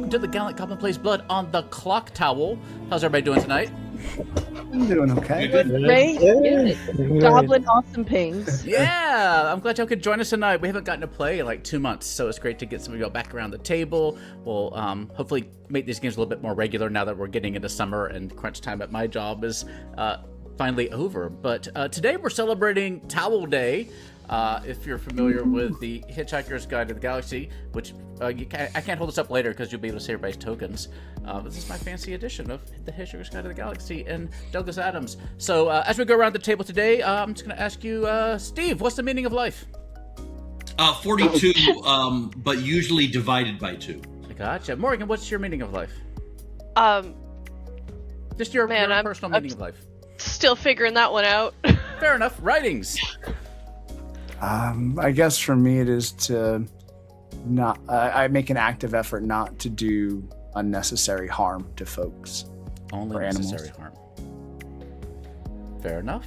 welcome to the Gallant Goblin Plays Blood on the Clocktower. How's everybody doing tonight? I'm doing okay. Great. Good. Goblin awesome pings. Yeah, I'm glad y'all could join us tonight. We haven't gotten to play in like 2 months, so it's great to get some of y'all back around the table. We'll hopefully make these games a little bit more regular now that we're getting into summer and crunch time at my job is finally over. But today we're celebrating Towel Day. If you're familiar with the Hitchhiker's Guide to the Galaxy, which I can't hold this up later because you'll be able to see everybody's tokens. This is my fancy edition of the Hitchhiker's Guide to the Galaxy and Douglas Adams. So as we go around the table today, I'm just going to ask you, Steve, what's the meaning of life? 42, but usually divided by 2. I gotcha. Morgan, what's your meaning of life? Just your personal meaning of life. Still figuring that one out. Fair enough. Writings. I guess for me it is to not. I make an active effort not to do unnecessary harm to folks. Only or necessary animals. harm. Fair enough.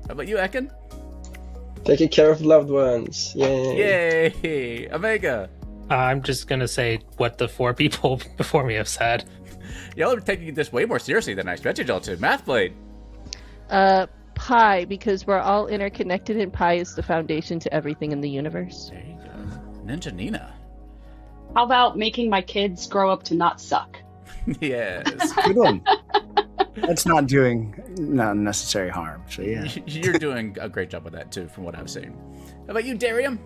How about you, Ekin? Taking care of loved ones. Yay. Yay! Omega. I'm just gonna say what the 4 people before me have said. Y'all are taking this way more seriously than I expected y'all to. Mathblade. Pi, because we're all interconnected and pi is the foundation to everything in the universe. There you go. Ninja Nina. How about making my kids grow up to not suck? Yes. Good one. That's not doing unnecessary harm. So yeah, You're doing a great job with that too, from what I've seen. How about you, Darium?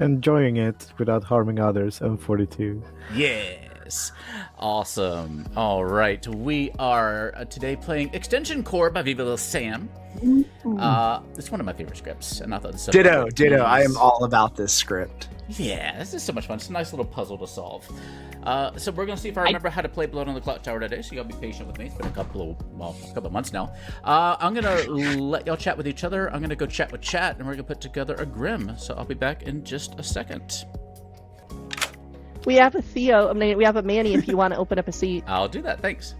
Enjoying it without harming others. I'm 42. Yes. Awesome. All right. We are today playing Extension Core by Viva La Sam. It's one of my favorite scripts. And I thought this ditto. I am all about this script. Yeah, this is so much fun. It's a nice little puzzle to solve. So we're going to see if I remember how to play Blood on the Clocktower today, so y'all be patient with me. It's been a couple of months now. I'm going to let y'all chat with each other. I'm going to go chat with chat, and we're going to put together a Grim. So I'll be back in just a second. We have a Theo. I mean, we have a Manny if you want to open up a seat. I'll do that. Thanks.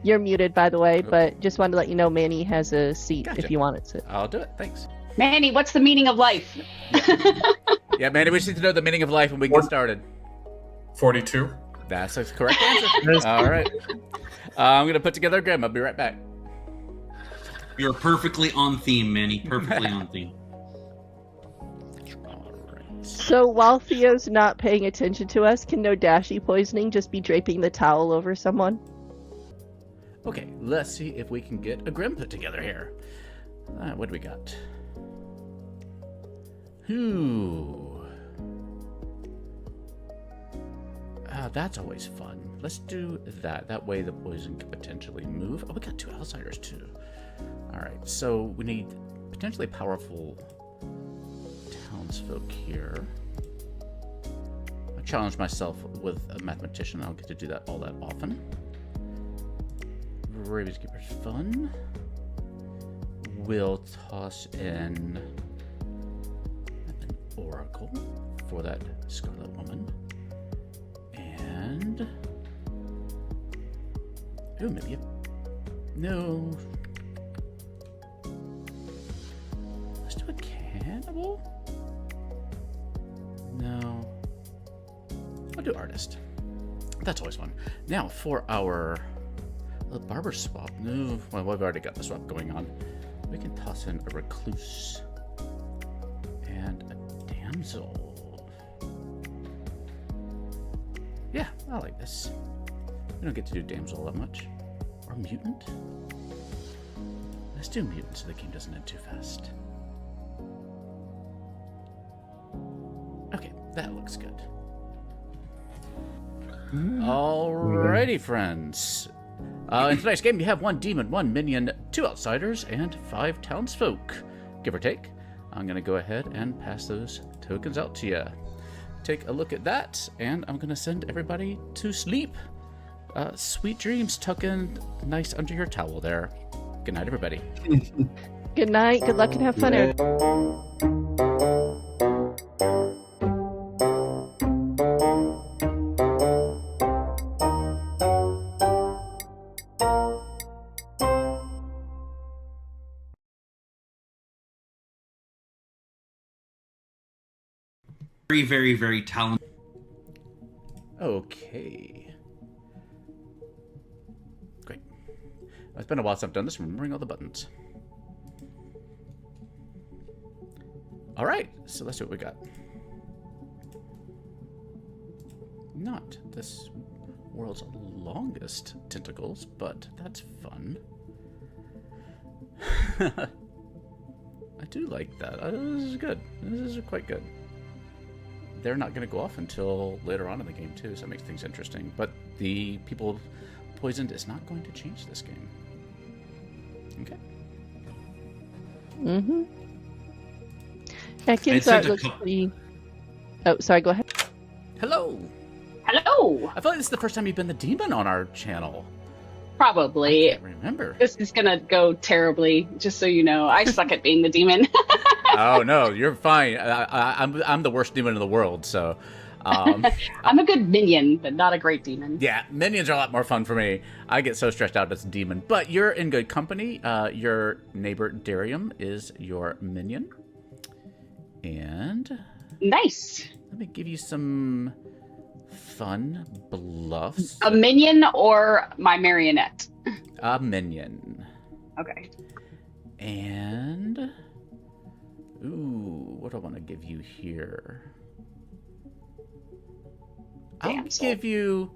You're muted, by the way, but just wanted to let you know Manny has a seat Gotcha. if you want it to. I'll do it. Thanks. Manny, what's the meaning of life? Yeah, Manny, we just need to know the meaning of life when we get started. 42. That's the correct answer. All right. I'm going to put together a Grim. I'll be right back. You're perfectly on theme, Manny. Perfectly on theme. So while Theo's not paying attention to us, can no dashi poisoning just be draping the towel over someone? Okay, let's see if we can get a Grim put together here. What do we got? That's always fun. Let's do that. That way the poison can potentially move. Oh, we got 2 outsiders too. All right, so we need potentially powerful townsfolk here. I challenge myself with a mathematician. I don't get to do that all that often. Raven's Keeper's fun. We'll toss in an Oracle for that Scarlet Woman. And... ooh, maybe a... no. Let's do a Cannibal? No. I'll do Artist. That's always fun. Now, for our Barber swap. No, well, we've already got the swap going on. We can toss in a Recluse. And a Damsel. Yeah, I like this. We don't get to do Damsel that much. Or Mutant? Let's do Mutant so the game doesn't end too fast. Okay, that looks good. Alrighty, friends. In tonight's game, you have 1 demon, 1 minion, 2 outsiders, and 5 townsfolk, give or take. I'm going to go ahead and pass those tokens out to you. Take a look at that, and I'm going to send everybody to sleep. Sweet dreams tucked in nice under your towel there. Good night, everybody. Good night. Good luck and have fun. Very, very, very talented. Okay. Great. It's been a while since I've done this, remembering all the buttons. All right, so let's see what we got. Not this world's longest tentacles, but that's fun. I do like that. This is good. This is quite good. They're not going to go off until later on in the game, too, so it makes things interesting. But the people poisoned is not going to change this game. Okay. Mm-hmm. Heckna's art looks pretty... Oh, sorry, go ahead. Hello! Hello! I feel like this is the first time you've been the demon on our channel. Probably. I can't remember. This is gonna go terribly, just so you know. I suck at being the demon. Oh, no, you're fine. I'm the worst demon in the world, so... I'm a good minion, but not a great demon. Yeah, minions are a lot more fun for me. I get so stressed out as a demon. But you're in good company. Your neighbor, Darium, is your minion. And... Nice! Let me give you some fun bluffs. A minion or my marionette? A minion. Okay. And... Ooh, what do I want to give you here? Damsel. I'll give you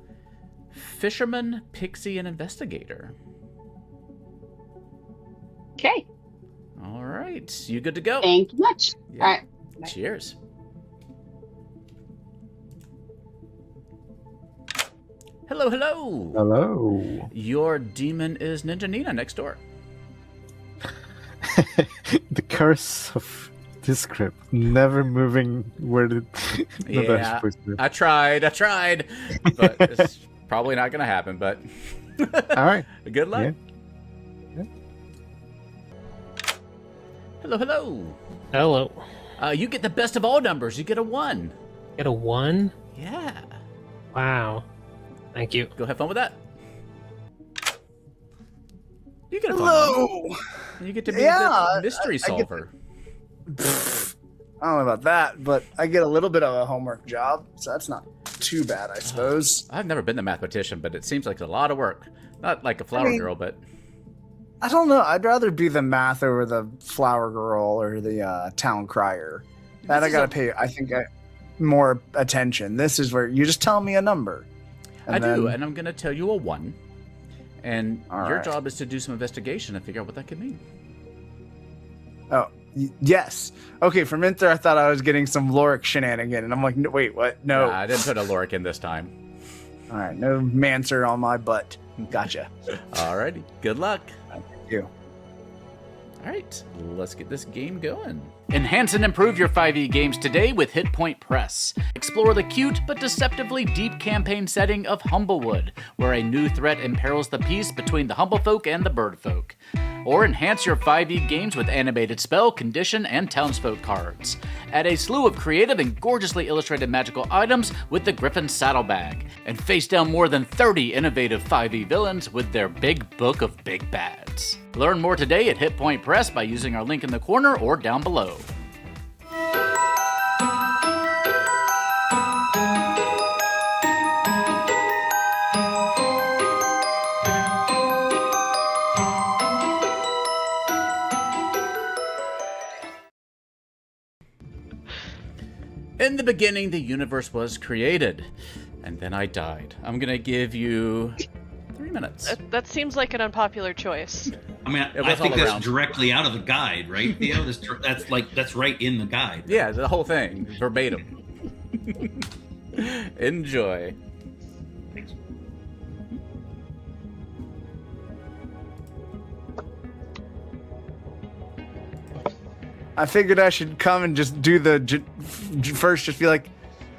Fisherman, Pixie, and Investigator. Okay. All right. You good to go? Thank you much. Yeah. All right. Cheers. Hello, hello. Hello. Your demon is Ninja Nina next door. The curse of this script, never moving where the bench supposed to. I tried, but it's probably not going to happen, but All right. good luck. Yeah. Hello, hello. Hello. You get the best of all numbers. You get a 1. Get a 1? Yeah. Wow. Thank you. Go have fun with that. You get a fun Hello. one. You get to be Yeah, the mystery solver. I don't know about that, but I get a little bit of a homework job, so that's not too bad, I suppose. I've never been the mathematician, but it seems like a lot of work. Not like a flower girl, but... I don't know. I'd rather be the math over the flower girl or the town crier. That I gotta pay, I think, more attention. This is where you just tell me a number. I do, and I'm going to tell you a 1. And All your right. job is to do some investigation and figure out what that could mean. Oh, yes. Okay, for Minter, I thought I was getting some Lorik shenanigan, and I'm like, no, wait, what? No. Nah, I didn't put a Lorik in this time. All right, no Mancer on my butt. Gotcha. Alrighty, good luck. Thank you. Alright, let's get this game going. Enhance and improve your 5e games today with Hit Point Press. Explore the cute but deceptively deep campaign setting of Humblewood, where a new threat imperils the peace between the Humblefolk and the Birdfolk. Or enhance your 5e games with animated spell, condition, and townsfolk cards. Add a slew of creative and gorgeously illustrated magical items with the Griffon Saddlebag. And face down more than 30 innovative 5e villains with their big book of big bads. Learn more today at Hit Point Press by using our link in the corner or down below. In the beginning, the universe was created, and then I died. I'm gonna give you 3 minutes. That seems like an unpopular choice. I mean, It I was think all that's around. directly out of the guide, right, Theo? That's right in the guide. Yeah, the whole thing, verbatim. Enjoy. Thanks. I figured I should come and just do the first, just be like,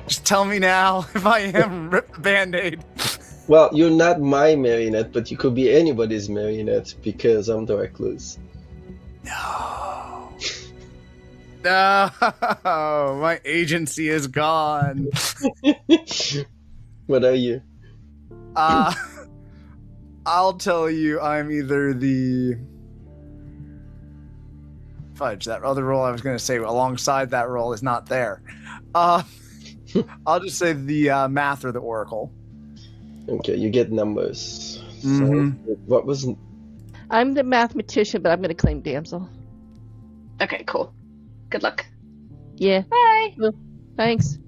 just tell me now if I am rip the Band-Aid. Well, you're not my marionette, but you could be anybody's marionette because I'm the recluse. No. No, my agency is gone. What are you? I'll tell you, I'm either the... Fudge, that other role I was going to say alongside that role is not there. I'll just say the math or the oracle. Okay, you get numbers. Mhm. So, what was? I'm the mathematician, but I'm going to claim damsel. Okay, cool. Good luck. Yeah. Bye. Thanks.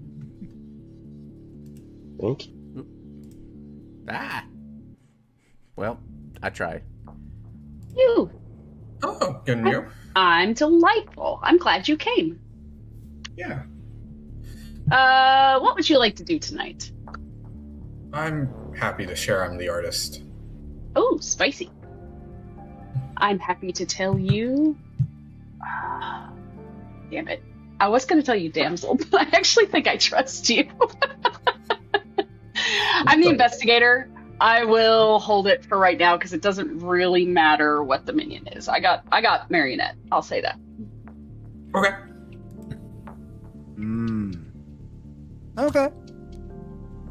Thank you. Ah. Well, I tried. You. Oh, good new. I'm delightful. I'm glad you came. Yeah. What would you like to do tonight? I'm happy to share I'm the artist. Oh, spicy. I'm happy to tell you. Damn it. I was going to tell you damsel, but I actually think I trust you. I'm the investigator. I will hold it for right now because it doesn't really matter what the minion is. I got marionette. I'll say that. Okay. Okay.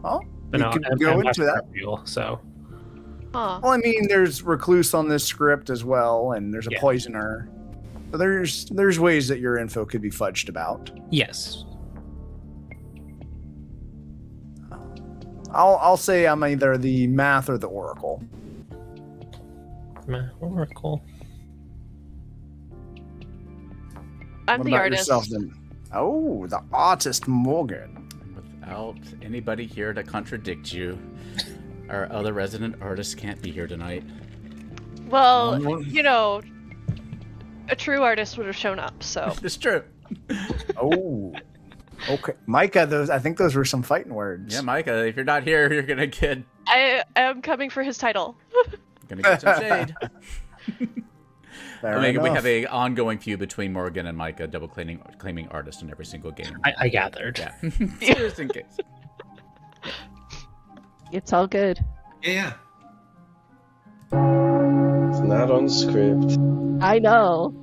Well, But we no, can I'm go not into that. real, so Huh. Well, I mean, there's recluse on this script as well, and there's a Yeah. poisoner. So there's ways that your info could be fudged about. yes. I'll say I'm either the math or the oracle. Oracle. I'm What the about artist. yourself, then? Oh, the artist Morgan. Without anybody here to contradict you, our other resident artist can't be here tonight. Well, No. you know, a true artist would have shown up. So It's true. Oh. Okay, Micah. I think those were some fighting words. Yeah, Micah, if you're not here, you're gonna get I am coming for his title. some shade. Fair I mean, we enough. have a ongoing feud between Morgan and Micah, double claiming artist in every single game. I gathered. Yeah, so just in case. It's all good. Yeah. It's not on script. I know.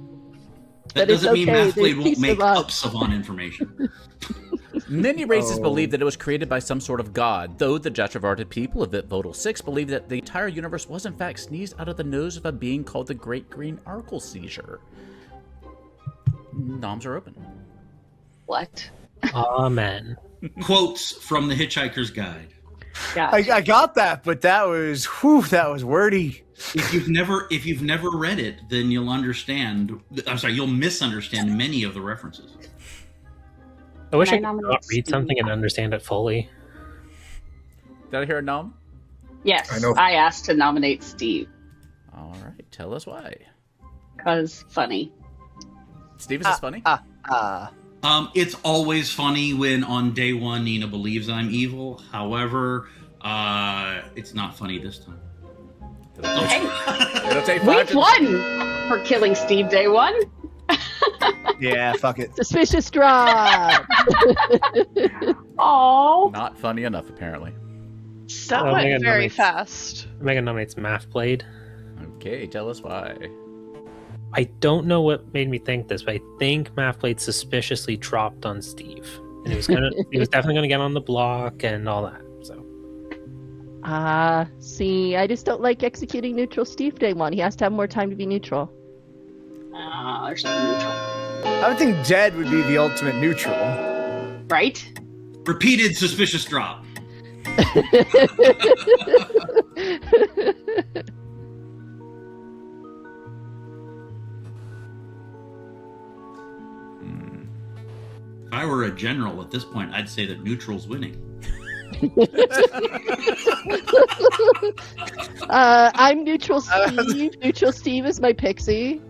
That But it's doesn't mean okay, Mathblade there's won't peace make above. up savant information. Many races Oh. believe that it was created by some sort of god, though the Jatravarted people of Vodal 6 believe that the entire universe was in fact sneezed out of the nose of a being called the Great Green Arkle Seizure. Noms are open. What? Amen. Quotes from the Hitchhiker's Guide. Yeah. I got that, but that was wordy. If you've never read it, then you'll understand. I'm sorry, you'll misunderstand many of the references. I wish I Can I could nominate not read Steve? something and understand it fully. Did I hear a nom? Yes, I know. I asked to nominate Steve All right, tell us why. because funny. Steve, is this funny? It's always funny when on day one Nina believes I'm evil. However, it's not funny this time. Hey, It'll take we 5 to... won for killing Steve day one. Yeah, fuck it. Suspicious drop. Oh, Not funny enough, apparently. That Oh, went Megan very nominates- fast. Megan nominates Mathblade. Okay, tell us why. I don't know what made me think this, but I think Mathblade suspiciously dropped on Steve, and he was definitely gonna get on the block and all that. So See, I just don't like executing neutral Steve day one. He has to have more time to be neutral. there's no neutral, I would think dead would be the ultimate neutral. right? Repeated suspicious drop. If I were a general at this point, I'd say that neutral's winning. I'm neutral Steve. Neutral Steve is my pixie.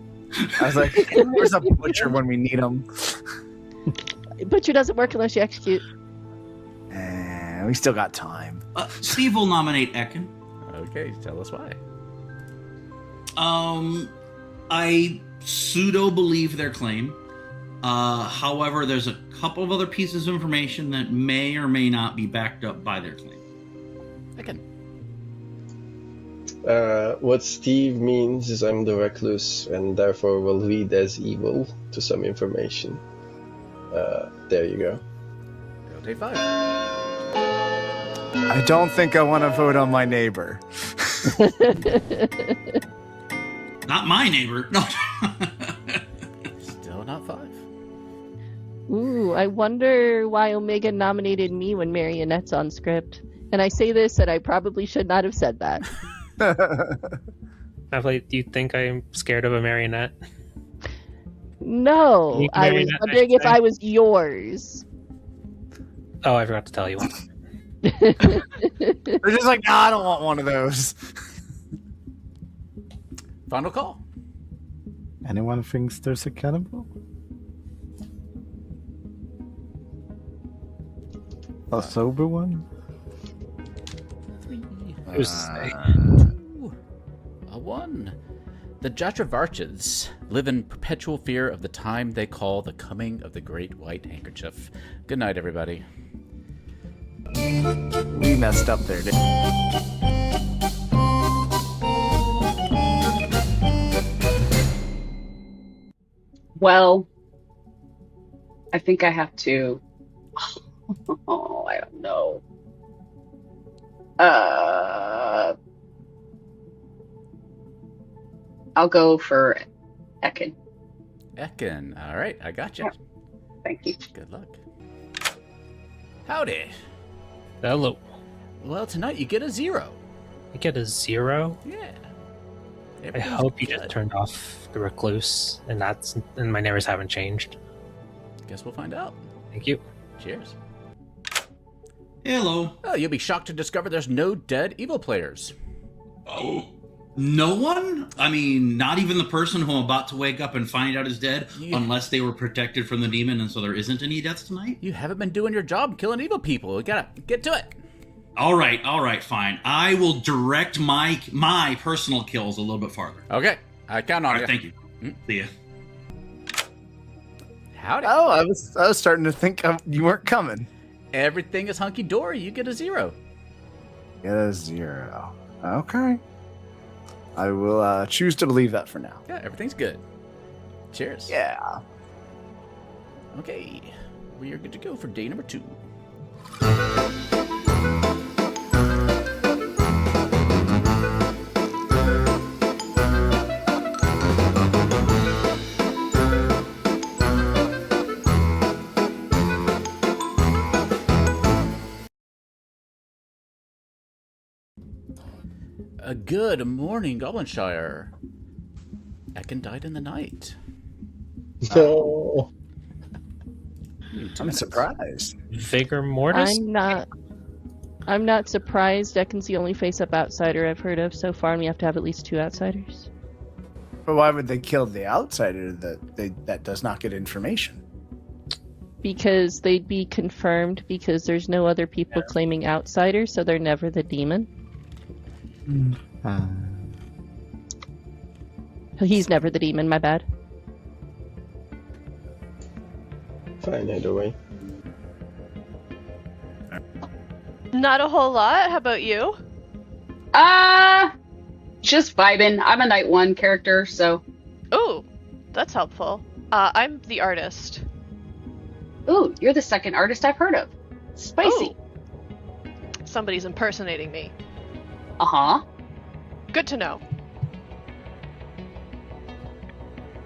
I was like, where's a butcher when we need him? Butcher doesn't work unless you execute. We still got time. Steve will nominate Ekin. Okay, tell us why. I pseudo believe their claim. However, there's a couple of other pieces of information that may or may not be backed up by their claim. Again. What Steve means is I'm the recluse and therefore will read as evil to some information. There you go. It'll take 5. I don't think I want to vote on my neighbor. Not my neighbor. No. Still not 5. Ooh, Ooh, I wonder why Omega nominated me when Marionette's on script. And I say this, and I probably should not have said that. Do you think I'm scared of a marionette? No, I was wondering if I was yours. Oh, I forgot to tell you one. They're just like, nah, I don't want one of those. Final call. Anyone thinks there's a cannibal? A sober one? Who's to say? A 1. The Jatravarchas live in perpetual fear of the time they call the coming of the Great White Handkerchief. Good night, everybody. We messed up there, didn't we? Well, I think I have to. Oh, I don't know. I'll go for Ekin. Ekin. All right, I got you. Yeah. Thank you. Good luck. Howdy. Hello. Well, tonight you get a 0. You get a 0? Yeah. I hope you just turned off the recluse, and my neighbors haven't changed. Guess we'll find out. Thank you. Cheers. Hello. Oh, you'll be shocked to discover there's no dead evil players. Oh. No one? I mean, not even the person who I'm about to wake up and find out is dead, unless they were protected from the demon, and so there isn't any deaths tonight? You haven't been doing your job killing evil people. We gotta get to it. All right, fine. I will direct my personal kills a little bit farther. Okay, I count on you. Thank you. See ya. Howdy. Oh, I was starting to think you weren't coming. Everything is hunky-dory. You get a 0. Get a 0. Okay. I will choose to believe that for now. Yeah, everything's good. Cheers. Yeah. Okay, we are good to go for day number 2. A good morning, Goblinshire. Ekin died in the night. No. I'm surprised. Vigor mortis? I'm not surprised. Ekin's the only face-up outsider I've heard of so far, and we have to have at least 2 outsiders. But why would they kill the outsider that does not get information? Because they'd be confirmed, because there's no other people claiming outsiders, so they're never the demon. He's never the demon, my bad. Fine, either way. Not a whole lot. How about you? Just vibing. I'm a night 1 character, so. Ooh, that's helpful. I'm the artist. Ooh, you're the second artist I've heard of. Spicy. Ooh. Somebody's impersonating me. Uh-huh. Good to know.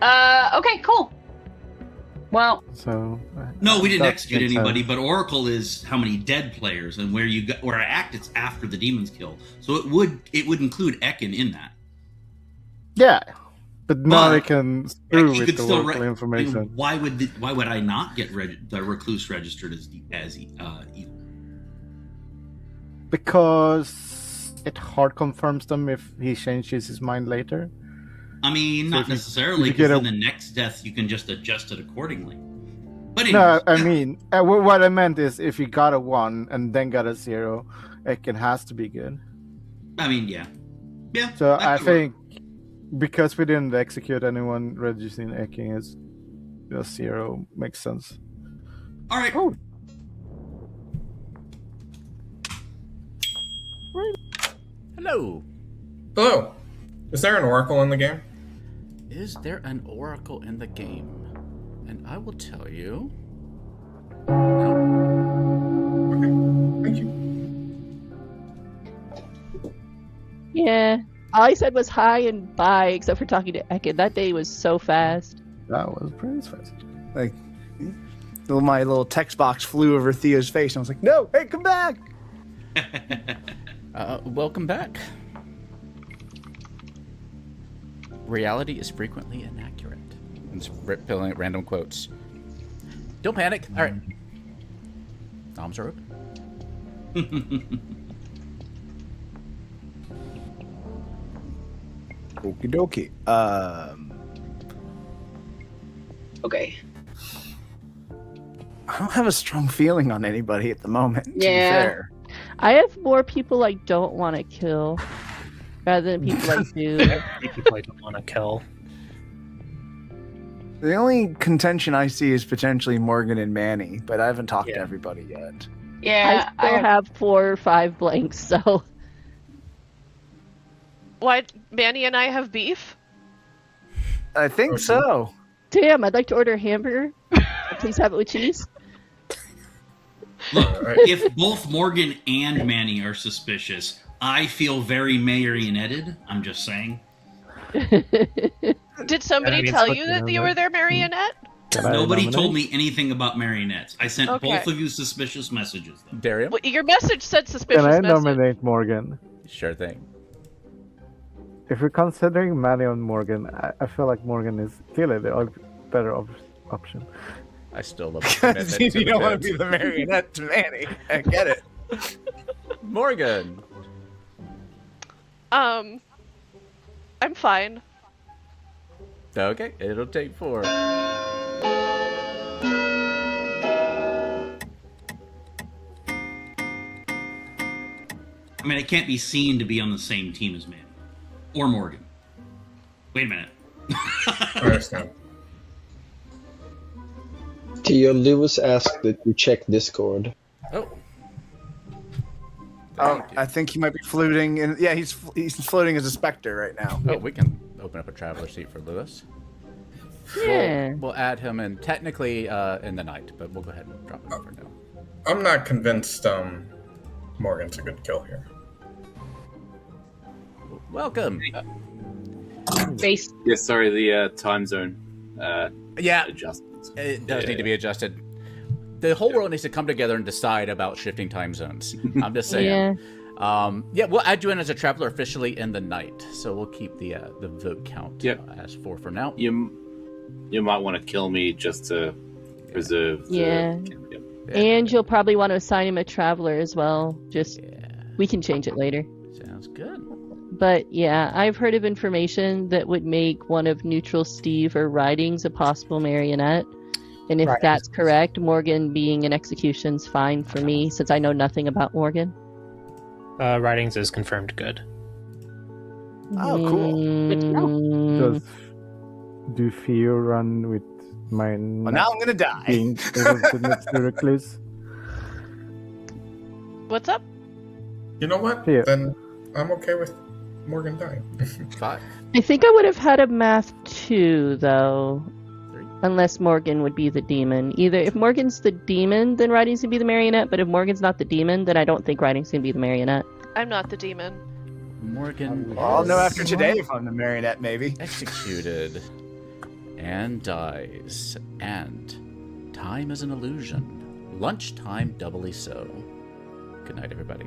Okay, cool. Well. So. No, we didn't execute anybody, but Oracle is how many dead players, and where I act, it's after the demon's killed. So it would include Ekin in that. Yeah, but now they can screw you with could the still local information. Why would I not get the recluse registered as evil? Because it hard confirms them if he changes his mind later. I mean, not necessarily, because in the next death you can just adjust it accordingly. But no, I mean, what I meant is if he got a 1 and then got a 0, Ekin has to be good. I mean, yeah. So I think because we didn't execute anyone, registering Ekin is a 0 makes sense. All right. Oh. Hello. Hello. Is there an oracle in the game? Is there an oracle in the game? And I will tell you. Okay. Thank you. Yeah. All I said was hi and bye, except for talking to Ekin. That day was so fast. That was pretty fast. Like, My little text box flew over Theo's face, and I was like, "No, hey, come back!" Welcome back. Reality is frequently inaccurate. It's filling at random quotes. Don't panic. All right. Arms are open. Okie dokie. Okay. I don't have a strong feeling on anybody at the moment. To be Yeah. fair. I have more people I don't want to kill rather than people I do. People I don't want to kill. The only contention I see is potentially Morgan and Manny, but I haven't talked to Yeah. everybody yet. Yeah, I still have 4 or 5 blanks, so Why, Manny and I have beef? I think so. damn, I'd like to order a hamburger. Please have it with cheese. Look, if both Morgan and Manny are suspicious, I feel very marionetted. I'm just saying. Did somebody I mean, tell it's you what that you you know. were their marionette? Can I Nobody nominate? told me anything about marionettes. I sent Okay. both of you suspicious messages, though. Darium? Well, your message said suspicious Can I message. nominate Morgan? Sure thing. If we're considering Manny and Morgan, I feel like Morgan is clearly the better option. I still love the commitment you to the don't want to bit. be the marionette to Manny. I get it. Morgan. I'm fine. Okay, it'll take 4. I mean, it can't be seen to be on the same team as Manny. Or Morgan. Wait a minute. I understand. Theo Lewis asked that you check Discord. Oh. Oh, I think he might be floating. Yeah, he's floating as a specter right now. Oh, we can open up a traveler seat for Lewis. Yeah. We'll add him in technically in the night, but we'll go ahead and drop him for now. I'm not convinced Morgan's a good kill here. Welcome. Base. Yeah, sorry, the time zone Yeah, adjustments. it does need to be adjusted. The whole world needs to come together and decide about shifting time zones. I'm just saying. Yeah. We'll add you in as a traveler officially in the night, so we'll keep the vote count as 4 for now. You might want to kill me just to preserve. Yeah. Yep. And you'll probably want to assign him a traveler as well. Just we can change it later. Sounds good. But yeah, I've heard of information that would make one of Neutral Steve or Ridings a possible marionette. And if Right. that's correct, Morgan being an execution's fine for me, since I know nothing about Morgan. Writings is confirmed good. Oh, cool. Mm, Do Theo run with my Well, now I'm gonna die. being able to mix the recluse? What's up? You know what? Yeah. Then I'm okay with Morgan dying. 5. I think I would have had a math 2, though. 3. Unless Morgan would be the demon. Either if Morgan's the demon, then Writing's gonna be the marionette, but if Morgan's not the demon, then I don't think Writing's gonna be the marionette. I'm not the demon. Morgan. I'll know is after today if I'm the marionette, maybe. executed and dies. And time is an illusion. Lunchtime doubly so. Good night, everybody.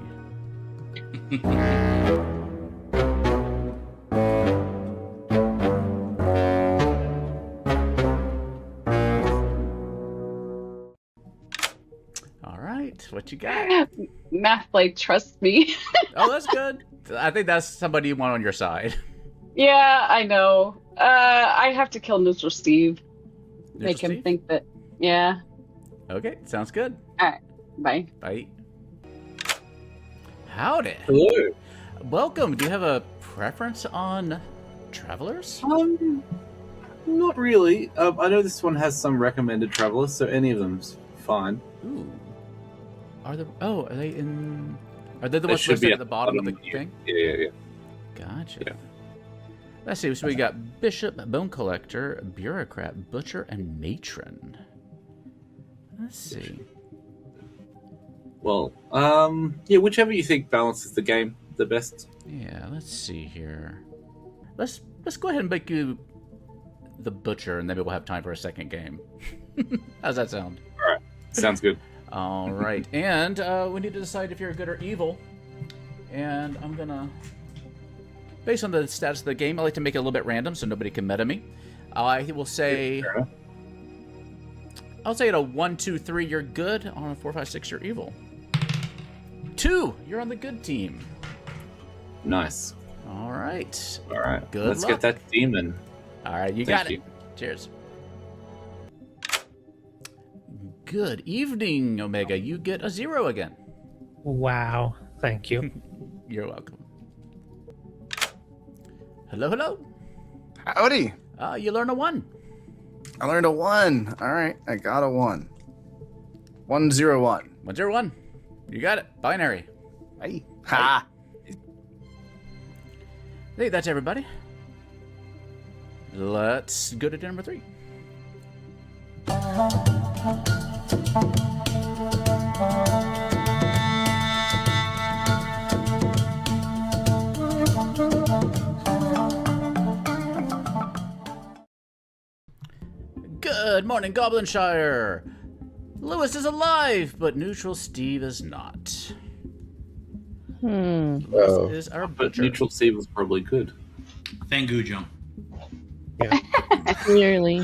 All right, what you got? Math Blade, trust me. Oh, that's good. I think that's somebody you want on your side. Yeah, I know. I have to kill Neutral Steve. Neutral Make him Steve? think that. Yeah. Okay, sounds good. Bye. Bye. Howdy. Hello. Welcome. Do you have a preference on travelers? Not really. I know this one has some recommended travelers, so any of them's fine. Ooh. Are they in? Are they the They ones should listed be at the bottom of the here. thing? Yeah. Gotcha. Yeah. Let's see. So we got Bishop, Bone Collector, Bureaucrat, Butcher, and Matron. Let's see. Well, yeah, whichever you think balances the game the best. Yeah. Let's see here. Let's go ahead and make you the Butcher, and then we'll have time for a second game. How's that sound? All right. Sounds good. All right, and we need to decide if you're good or evil. And I'm gonna, based on the status of the game, I like to make it a little bit random so nobody can meta me. I will say, I'll say at a 1, 2, 3, you're good. On a 4, 5, 6, you're evil. 2, you're on the good team. Nice. All right. All right. Good Let's luck. get that demon. All right, you got it. Cheers. Good evening, Omega. You get a 0 again. Wow. Thank you. You're welcome. Hello, hello. Howdy. You learn a 1. I learned a 1. All right, I got a 1. 101. 101. You got it. Binary. Hey. Ha. Hey, that's everybody. Let's go to number 3. Good morning, Goblinshire. Lewis is alive, but Neutral Steve is not. Lewis is our But butcher. Neutral Steve was probably good. Fangu jump. Yeah. Clearly.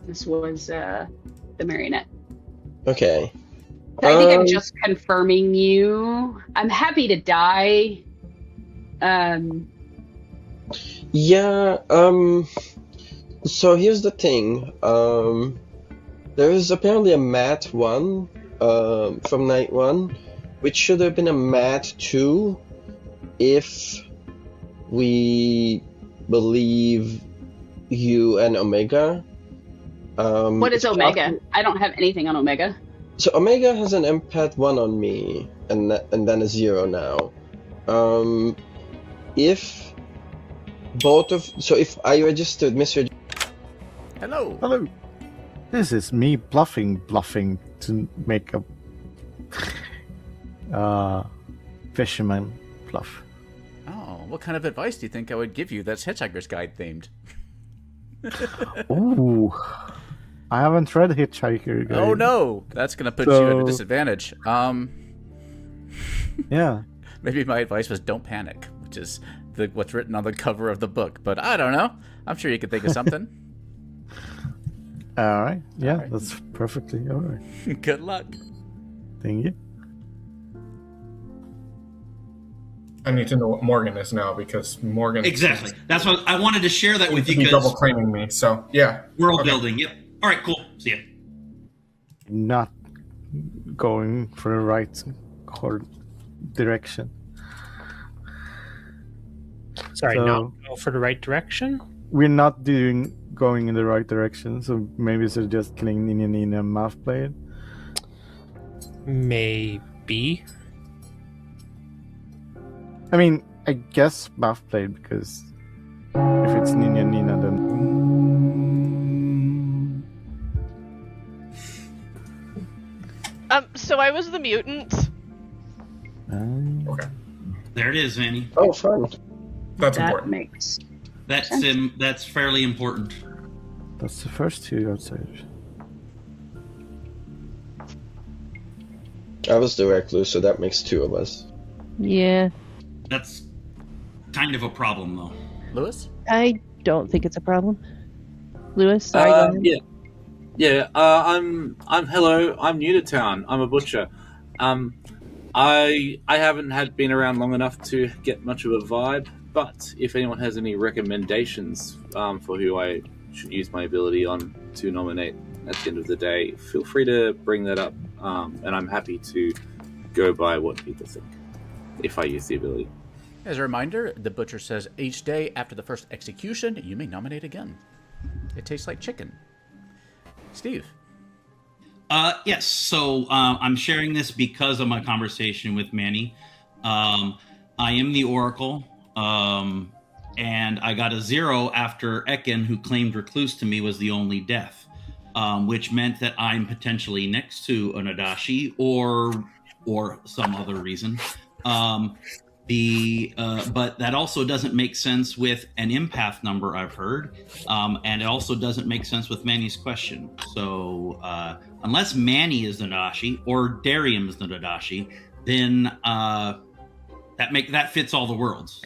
This was the marionette. Okay. I think I'm just confirming you. I'm happy to die. Yeah, so here's the thing. There is apparently a Mat 1 from Night 1, which should have been a Mat 2 if we believe you and Omega. What is Omega? I don't have anything on Omega. So Omega has an Empath 1 on me, and then a 0 now. If I registered Mr. Hello. Hello. This is me bluffing to make a fisherman bluff. Oh, what kind of advice do you think I would give you that's Hitchhiker's Guide themed? Ooh. I haven't read Hitchhiker Guide. Oh no, that's gonna put you at a disadvantage. Yeah. Maybe my advice was don't panic, which is what's written on the cover of the book. But I don't know. I'm sure you could think of something. All right. Yeah, All right. that's perfectly all right. Good luck. Thank you. I need to know what Morgan is now because Morgan Exactly. That's what I wanted to share that with you He's double because claiming me. So yeah, world Okay. building. Yep. All right. Cool. See ya. Not going for the right direction. Sorry, So- not go for the right direction? We're not going in the right direction, so maybe it's just killing Nina Math Blade. Maybe. I mean, I guess Math Blade because if it's Nina, then So I was the mutant. Okay, There it is, Vanny. Oh, fun. that's That important. makes That's fairly important. that's the first 2 outsiders. I was the recluse, so that makes 2 of us. Yeah. That's kind of a problem, though. Lewis? I don't think it's a problem. Lewis, sorry. go ahead. Yeah. I'm hello. I'm new to town. I'm a butcher. I haven't been around long enough to get much of a vibe. But if anyone has any recommendations for who I should use my ability on to nominate at the end of the day, feel free to bring that up. And I'm happy to go by what people think if I use the ability. As a reminder, the butcher says each day after the first execution, you may nominate again. It tastes like chicken. Steve. Yes. So I'm sharing this because of my conversation with Manny. I am the Oracle, and I got a 0 after Ekin, who claimed recluse to me, was the only death, which meant that I'm potentially next to an Adashi or some other reason. But that also doesn't make sense with an empath number I've heard, and it also doesn't make sense with Manny's question. So unless Manny is the Nadashi or Darium is the Nadashi, then that fits all the worlds.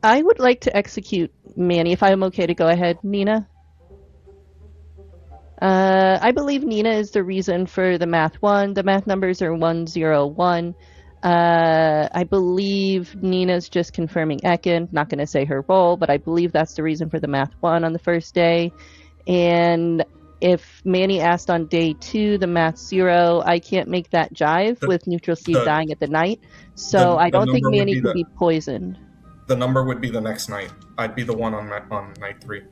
I would like to execute Manny, if I'm okay to go ahead. Nina? I believe Nina is the reason for the math 1. The math numbers are 101. I believe Nina's just confirming Ekin. Not going to say her role, but I believe that's the reason for the math 1 on the first day. And if Manny asked on day 2 the math 0, I can't make that jive with Neutral Steve dying at the night. So I don't think Manny could be poisoned. The number would be the next night. I'd be the one on night 3.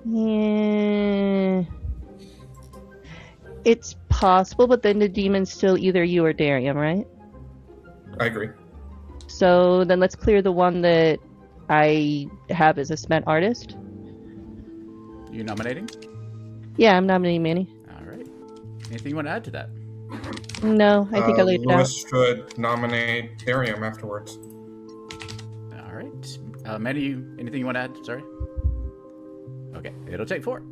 Yeah. It's possible, but then the demon's still either you or Darium, right? I agree. So then let's clear the one that I have as a spent artist. You nominating? Yeah, I'm nominating Manny. All right. Anything you want to add to that? No, I think I laid it out. Lewis should nominate Darium afterwards. All right. Manny, anything you want to add? Sorry. Okay, it'll take 4.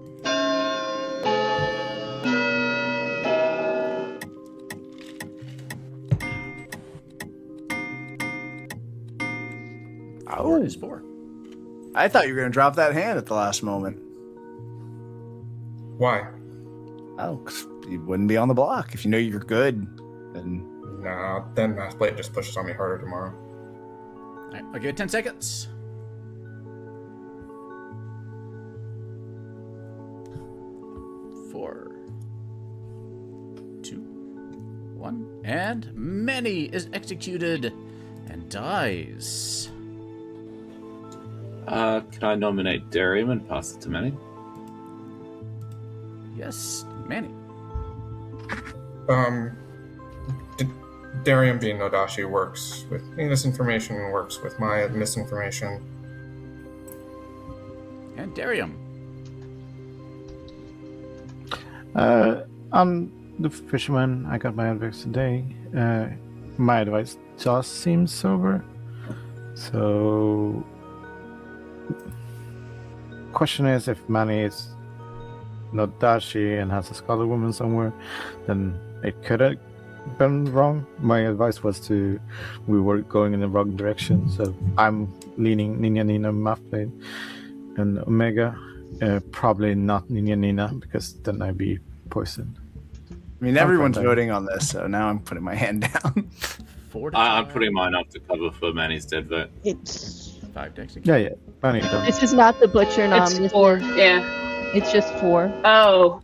Oh, is 4. I thought you were going to drop that hand at the last moment. Why? Oh, 'cause you wouldn't be on the block if you know you're good. And Nah, then Mathblade just pushes on me harder tomorrow. All right, I'll give it 10 seconds. Four, 2, 1, and Manny is executed and dies. Can I nominate Darium and pass it to Manny? Yes, Manny. Darium being Nodashi works with Nina's information, works with my misinformation. And Darium. I'm the fisherman. I got my advice today. My advice just seems sober. So, question is, if Manny is not Dashi and has a Scarlet Woman somewhere, then it could have been wrong. My advice was we were going in the wrong direction. So I'm leaning Nina Mathblade and Omega. Probably not Nina because then I'd be poisoned. I mean, everyone's voting on this, so now I'm putting my hand down. 4 to I'm 5. putting mine up to cover for Manny's dead vote. It's 5 to execute. Yeah. Manny, don't. this is not the butcher nom. It's This 4. is- Yeah. It's just 4. Oh,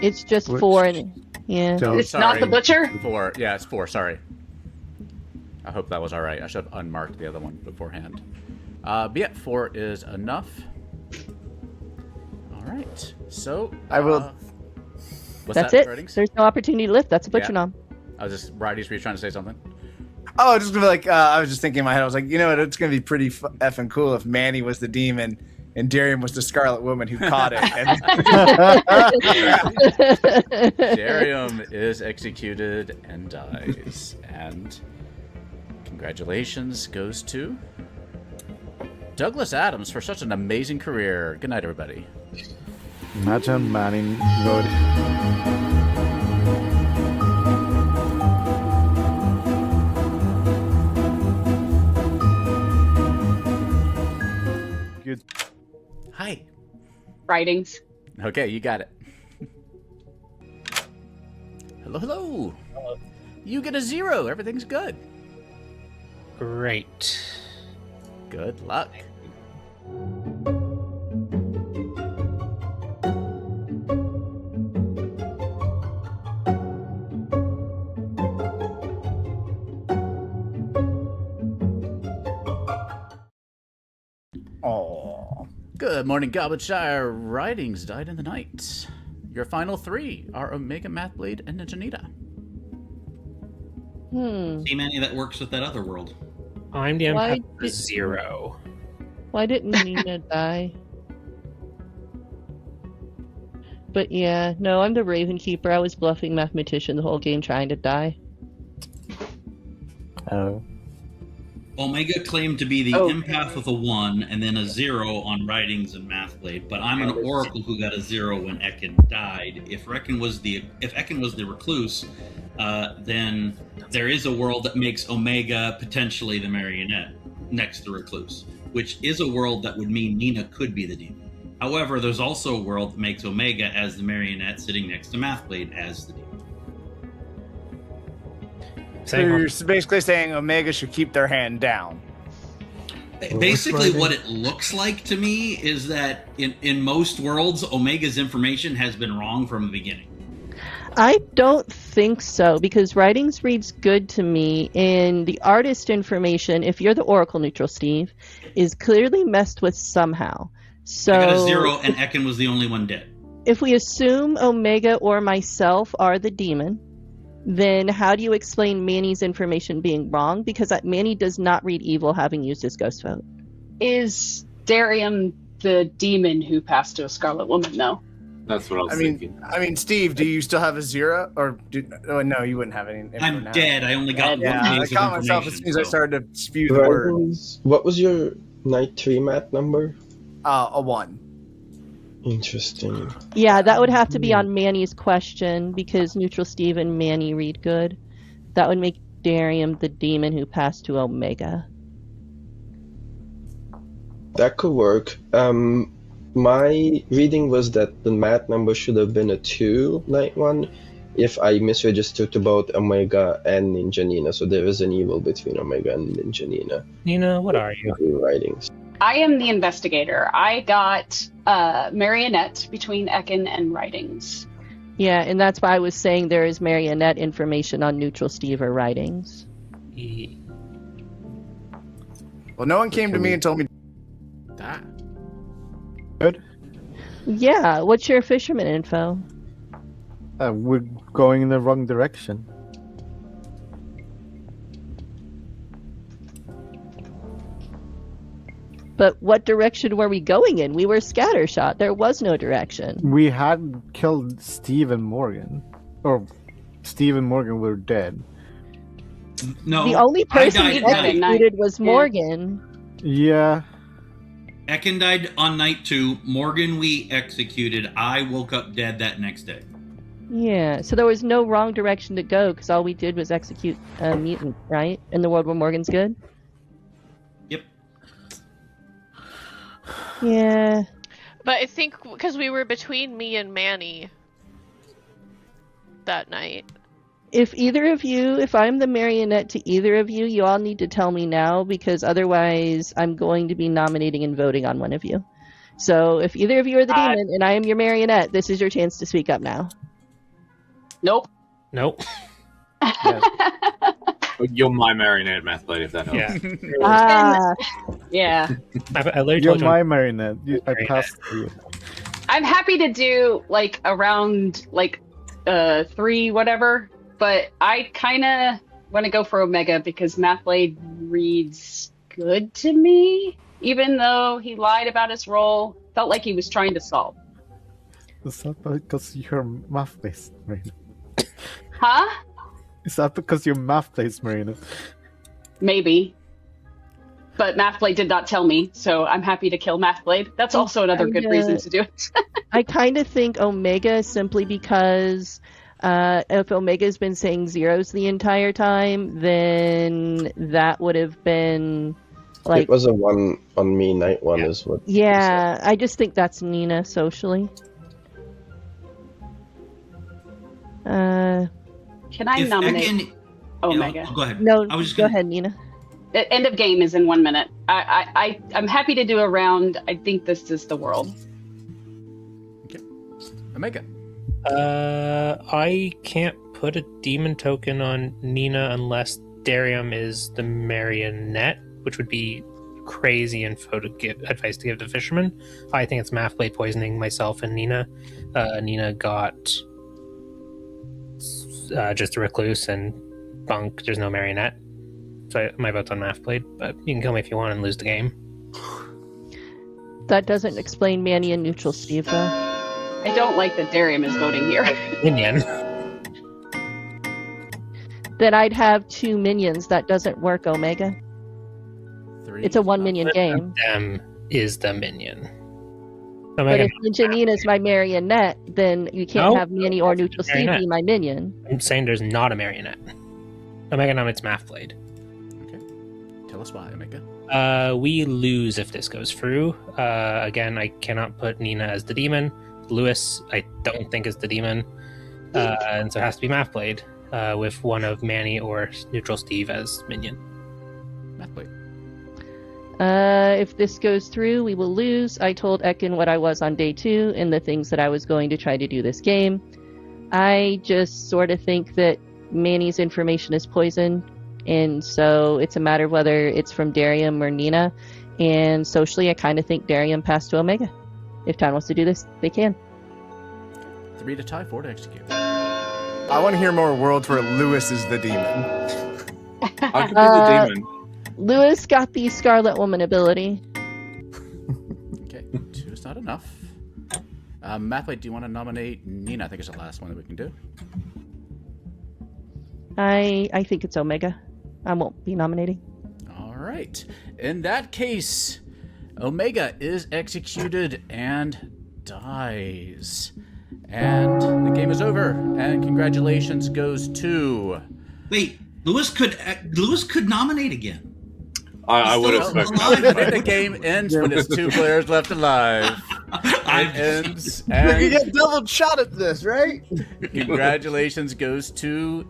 It's just Which- 4. And, yeah. So- it's not the butcher? 4. Yeah, it's 4. Sorry. I hope that was all right. I should have unmarked the other one beforehand. But yeah, 4 is enough. All right. So I will- What's That's that, it. Ratings? There's no opportunity to lift. That's a butcher Yeah. nom. I was just Riders, were you trying to say something? Oh, just gonna be like, I was just thinking in my head, I was like, you know what, it's gonna be pretty effing cool if Manny was the demon and Darium was the Scarlet Woman who caught it. Darium is executed and dies. And congratulations goes to Douglas Adams for such an amazing career. Good night, everybody. Imagine Manny voting. Good. Hi. Writings. Okay, you got it. Hello. You get a 0. Everything's good. Great. Good luck. Oh, Good morning, Goblinshire. Writings died in the night. Your final 3 are Omega Mathblade and Janita. See, Manny, that works with that other world. I'm the Why empath for did- 0. Why didn't Nina die? But yeah, no, I'm the Raven Keeper. I was bluffing mathematician the whole game trying to die. Oh. Omega claimed to be the empath with a 1 and then a 0 on writings and Mathblade, but I'm an oracle who got a 0 when Ekin died. If Ekin was the recluse, then there is a world that makes Omega potentially the marionette next to recluse, which is a world that would mean Nina could be the demon. However, there's also a world that makes Omega as the marionette sitting next to Mathblade as the demon. So you're basically saying Omega should keep their hand down. Basically, what it looks like to me is that in most worlds, Omega's information has been wrong from the beginning. I don't think so, because writings reads good to me, and the artist information, if you're the Oracle neutral, Steve, is clearly messed with somehow. So I got a 0, and Ekin was the only one dead. If we assume Omega or myself are the demon, then how do you explain Manny's information being wrong? Because Manny does not read evil, having used his ghost vote. Is Darium the demon who passed to a Scarlet Woman, though? That's what I was thinking. I mean, Steve, do you still have a 0? Or no, you wouldn't have any. I'm dead. I only got one I piece of caught myself as information, soon as I so- started to spew the word. What was your night 3 math number? A 1. Interesting. Yeah, that would have to be on Manny's question, because neutral Steve and Manny read good. That would make Darium the demon who passed to Omega. That could work. My reading was that the math number should have been a 2, night 1, if I misregistered about Omega and Ninja Nina. So there is an evil between Omega and Ninja Nina. Nina, what are you? Writings. I am the investigator. I got marionette between Ekin and writings. Yeah, and that's why I was saying there is marionette information on neutral Steve or writings. Well, no one came to me and told me that. Good. Yeah, what's your fisherman info? We're going in the wrong direction. But what direction were we going in? We were scattershot. There was no direction. We had killed Steve and Morgan. Or Steve and Morgan were dead. No, The only person I we died executed was Morgan. Yeah. Ekin died on night 2. Morgan we executed. I woke up dead that next day. Yeah, so there was no wrong direction to go, because all we did was execute a mutant, right? In the world where Morgan's good? Yep. Yeah. But I think because we were between me and Manny that night. If I'm the marionette to either of you, you all need to tell me now, because otherwise I'm going to be nominating and voting on one of you. So if either of you are the demon and I am your marionette, this is your chance to speak up now. Nope. Nope. You're my marionette, Mathblade, if that helps. Yeah. I literally You're told you my marionette. I passed you. I'm happy to do like around like 3 whatever, but I kind of want to go for Omega because Mathblade reads good to me, even though he lied about his role. Felt like he was trying to solve. Is that because you're math-based, Marina? Huh? Is that because you're math-based, Marina? Maybe. But Mathblade did not tell me, so I'm happy to kill Mathblade. That's also another good reason to do it. I kind of think Omega simply because if Omega's been saying zeros the entire time, then that would have been like... It was a 1 on me, night 1 is what. Yeah, I just think that's Nina socially. Can I nominate Omega? Go ahead. No, I was just go ahead, Nina. The end of game is in 1 minute. I'm happy to do a round. I think this is the world. Okay. Omega. I can't put a demon token on Nina unless Darium is the marionette, which would be crazy info to give advice to give the fisherman. I think it's Mathblade poisoning myself and Nina. Nina got just a recluse, and Bunk, there's no marionette. So my vote's on Mathblade, but you can kill me if you want and lose the game. That doesn't explain Manny and neutral Steve, though. I don't like that Darium is voting here. Minion. Then I'd have 2 minions. That doesn't work, Omega. 3. It's a 1 minion game. Them is the minion. But Omega, if Ninja Nina's my marionette, then you can't No, have Manny or Neutral Steve marionette. be my minion. I'm saying there's not a marionette. Omega Num, it's Math Blade. Okay. Tell us why, Omega. We lose if this goes through. Again, I cannot put Nina as the demon. Lewis, I don't think is the demon. And so it has to be Math Blade with one of Manny or Neutral Steve as minion. Math Blade. If this goes through, we will lose. I told Ekin what I was on day 2 and the things that I was going to try to do this game. I just sort of think that Manny's information is poison, and so it's a matter of whether it's from Darium or Nina. And socially, I kind of think Darium passed to Omega. If Town wants to do this, they can. 3 to tie, 4 to execute. I want to hear more worlds where Lewis is the demon. I could be the demon. Lewis got the Scarlet Woman ability. Okay, 2 is not enough. Mathblade, do you want to nominate Nina? I think it's the last one that we can do. I think it's Omega. I won't be nominating. All right. In that case, Omega is executed and dies. And the game is over. And congratulations goes to... Wait, Lewis could nominate again. I would Still have alive. I think the game ends when it's 2 players left alive. It ends, and You get double shot at this, right? congratulations goes to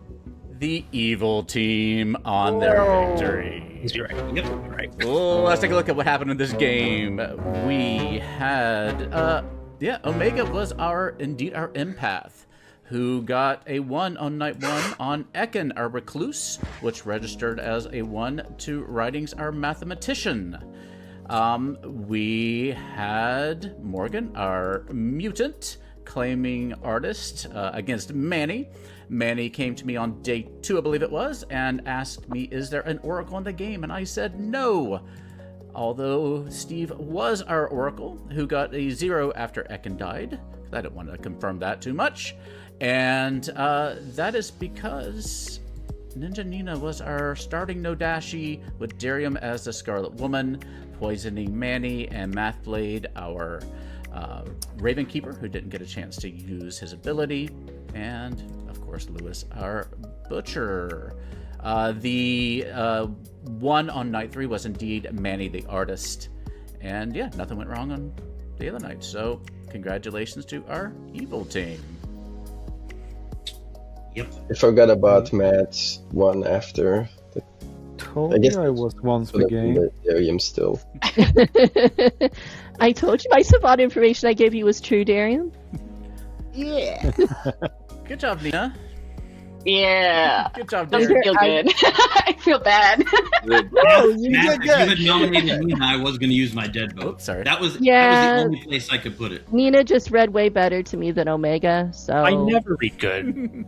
the evil team on their victory. You're right. Yep, right. Well, let's take a look at what happened in this game. We had, Omega was indeed our empath, who got a 1 on night 1 on Ekin, our recluse, which registered as a 1 to Writings, our mathematician. We had Morgan, our mutant, claiming artist, against Manny. Manny came to me on day 2, I believe it was, and asked me, is there an oracle in the game? And I said no. Although Steve was our oracle, who got a 0 after Ekin died. I didn't want to confirm that too much. And that is because Ninja Nina was our starting Nodashi, with Darium as the Scarlet Woman, poisoning Manny, and Mathblade, our Raven Keeper, who didn't get a chance to use his ability, and of course Lewis, our Butcher. The 1 on night 3 was indeed Manny the artist, and yeah, nothing went wrong on the other night. So congratulations to our evil team. Yep. I forgot about Matt's one after. Told I guess you I was once So the that game. Darium still. I told you my Savant information I gave you was true, Darian. Yeah. Good job, Nina. Yeah. Good job, Doesn't Darian. feel good. I feel bad. Oh, you Matt, did if you had good. nominated Nina, I was going to use my dead vote. Oops, sorry. That was Yeah. the only place I could put it. Nina just read way better to me than Omega, so I never read good.